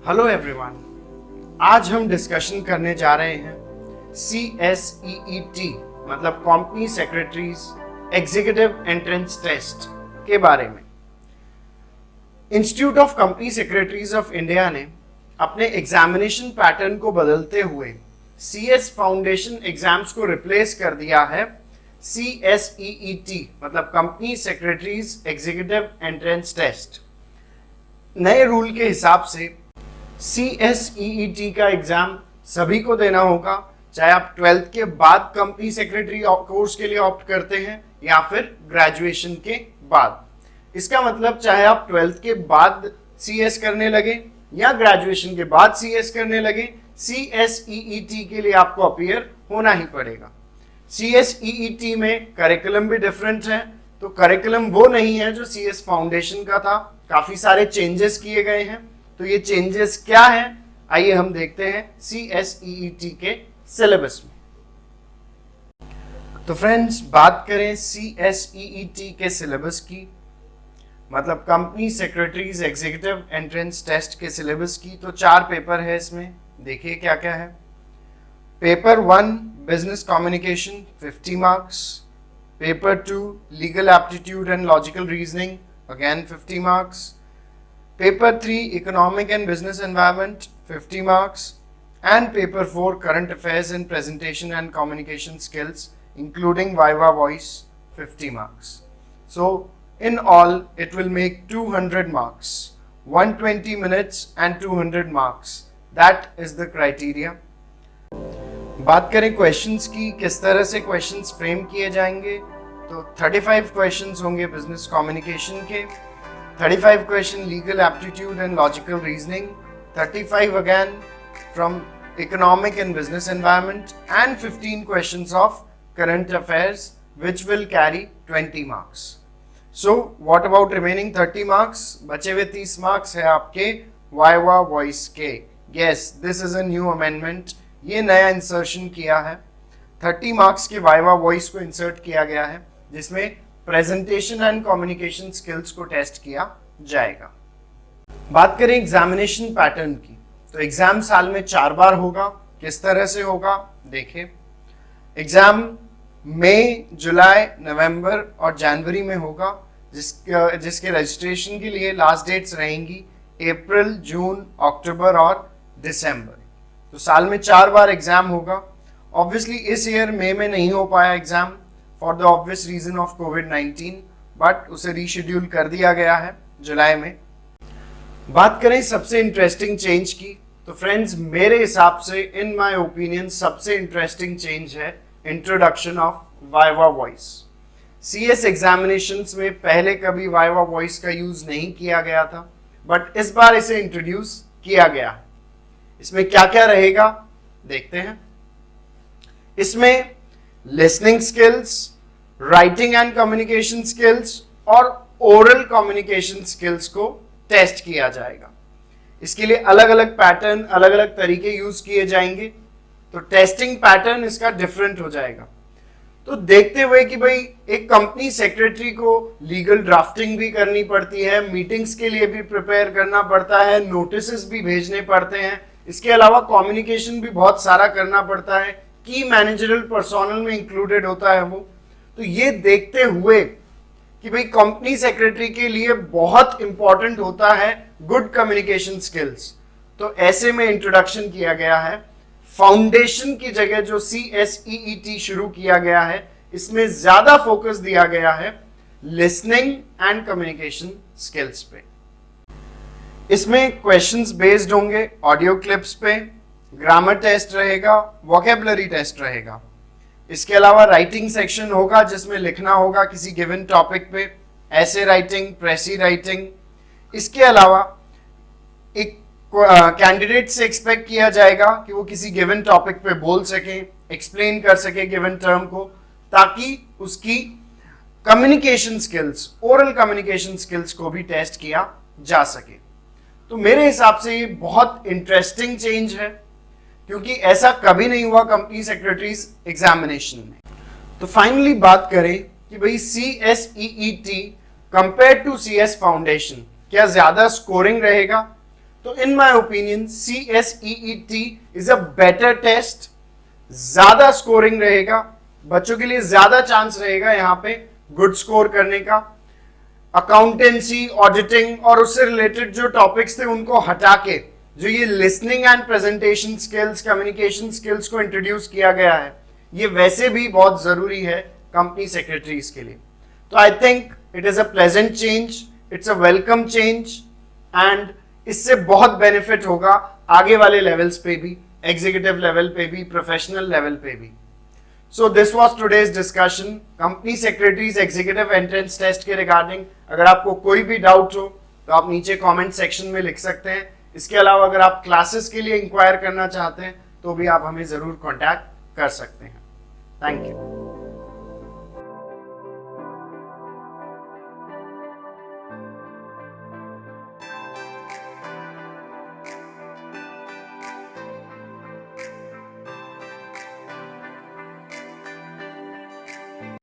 Hello everyone, आज हम discussion करने जा रहे हैं CSEET मतलब company secretaries executive entrance test के बारे में। Institute of company secretaries of India ने अपने एग्जामिनेशन पैटर्न को बदलते हुए CS फाउंडेशन एग्जाम्स को रिप्लेस कर दिया है CSEET मतलब company secretaries executive entrance test. नए रूल के हिसाब से CSEET का एग्जाम सभी को देना होगा, चाहे आप 12th के बाद कंपनी सेक्रेटरी कोर्स के लिए ऑप्ट करते हैं या फिर ग्रेजुएशन के बाद। इसका मतलब चाहे आप 12th के बाद CS करने लगे या ग्रेजुएशन के बाद CS करने लगे, CSEET के लिए आपको अपीयर होना ही पड़ेगा। CSEET में करिकुलम भी डिफरेंट है, तो करिकुलम वो नहीं है जो CS फाउंडेशन का था, काफी सारे चेंजेस किए गए हैं। तो ये चेंजेस क्या है, आइए हम देखते हैं CSEET के सिलेबस में। तो फ्रेंड्स, बात करें CSEET के सिलेबस की, मतलब company secretaries executive entrance test के सिलेबस की, तो 4 पेपर है इसमें। देखिए क्या क्या है। Paper 1 business communication 50 marks, paper 2 legal aptitude and logical reasoning again 50 marks, paper 3 economic and business environment 50 marks, and paper 4 current affairs and presentation and communication skills including viva voice 50 marks. So in all it will make 200 marks, 120 minutes and 200 marks. That is the criteria. बात करें questions की, किस तरह से questions frame किए जाएंगे, तो 35 questions होंगे बिजनेस कम्युनिकेशन के, 35 question legal aptitude and logical reasoning, 35 again from economic and business environment, and 15 questions of current affairs which will carry 20 marks. So what about remaining 30 marks? बचे हुए 30 marks है आपके viva voice के। Yes, this is a new amendment, ये नया insertion किया है। 30 marks के viva voice को इंसर्ट किया गया है, जिसमें प्रेजेंटेशन एंड कम्युनिकेशन स्किल्स को टेस्ट किया जाएगा। बात करें एग्जामिनेशन पैटर्न की, तो एग्जाम साल में 4 बार होगा। किस तरह से होगा देखिए। एग्जाम मई, जुलाई, नवंबर और जनवरी में होगा, जिसके रजिस्ट्रेशन के लिए लास्ट डेट्स रहेंगी अप्रैल, जून, अक्टूबर और दिसंबर। तो साल में 4 बार एग्जाम होगा। ऑब्वियसली इस ईयर मई में नहीं हो पाया exam for the obvious reason of कोविड-19, बट उसे रीशेड्यूल कर दिया गया है जुलाई में। बात करें सबसे इंटरेस्टिंग चेंज की, तो फ्रेंड्स मेरे हिसाब से इन माय ओपिनियन सबसे इंटरेस्टिंग चेंज है introduction of viva voice. CS examinations में पहले कभी वाइवा वॉइस का यूज नहीं किया गया था, बट इस बार इसे इंट्रोड्यूस किया गया है। इसमें क्या क्या रहेगा देखते हैं। इसमें listening skills, writing and communication skills और ओरल कम्युनिकेशन स्किल्स को टेस्ट किया जाएगा। इसके लिए अलग अलग पैटर्न, अलग अलग तरीके यूज किए जाएंगे, तो टेस्टिंग पैटर्न इसका डिफरेंट हो जाएगा। तो देखते हुए कि भाई एक कंपनी सेक्रेटरी को लीगल ड्राफ्टिंग भी करनी पड़ती है, मीटिंग्स के लिए भी प्रिपेयर करना पड़ता है, नोटिस भी भेजने पड़ते हैं, इसके अलावा कम्युनिकेशन भी बहुत सारा करना पड़ता है, की मैनेजरल पर्सोनल में इंक्लूडेड होता है वो। तो ये देखते हुए कि भाई कंपनी सेक्रेटरी के लिए बहुत इंपॉर्टेंट होता है गुड कम्युनिकेशन स्किल्स, तो ऐसे में इंट्रोडक्शन किया गया है। फाउंडेशन की जगह जो CSEET शुरू किया गया है, इसमें ज्यादा फोकस दिया गया है लिसनिंग एंड कम्युनिकेशन स्किल्स पे। इसमें क्वेश्चंस बेस्ड होंगे ऑडियो क्लिप्स पे, ग्रामर टेस्ट रहेगा, वोकेबलरी टेस्ट रहेगा। इसके अलावा राइटिंग सेक्शन होगा जिसमें लिखना होगा किसी गिवन टॉपिक पे, ऐसे राइटिंग, प्रेसी राइटिंग। इसके अलावा एक कैंडिडेट से एक्सपेक्ट किया जाएगा कि वो किसी गिवन टॉपिक पे बोल सके, एक्सप्लेन कर सके गिवन टर्म को, ताकि उसकी communication skills, oral communication skills को भी टेस्ट किया जा सके। तो मेरे हिसाब से ये बहुत इंटरेस्टिंग चेंज है, क्योंकि ऐसा कभी नहीं हुआ कंपनी सेक्रेटरीज एग्जामिनेशन में। तो फाइनली बात करें कि भाई CSEET compare to CS foundation क्या ज्यादा स्कोरिंग रहेगा, तो in my opinion CSEET is a better test, ज्यादा स्कोरिंग रहेगा, बच्चों के लिए ज्यादा चांस रहेगा यहाँ पे गुड स्कोर करने का। अकाउंटेंसी, ऑडिटिंग और उससे रिलेटेड जो टॉपिक्स थे उनको हटा के जो ये listening and presentation skills, communication skills को इंट्रोड्यूस किया गया है, ये वैसे भी बहुत जरूरी है कंपनी सेक्रेटरीज के लिए। तो I think it is a pleasant change, it's a welcome change and इससे बहुत बेनिफिट होगा आगे वाले लेवल्स पे भी, एग्जीक्यूटिव लेवल पे भी, प्रोफेशनल लेवल पे भी। So this was today's discussion company secretaries executive entrance test के रिगार्डिंग। अगर आपको कोई भी डाउट हो तो आप नीचे कमेंट सेक्शन में लिख सकते हैं। इसके अलावा अगर आप क्लासेस के लिए इंक्वायर करना चाहते हैं तो भी आप हमें जरूर कांटेक्ट कर सकते हैं। Thank you.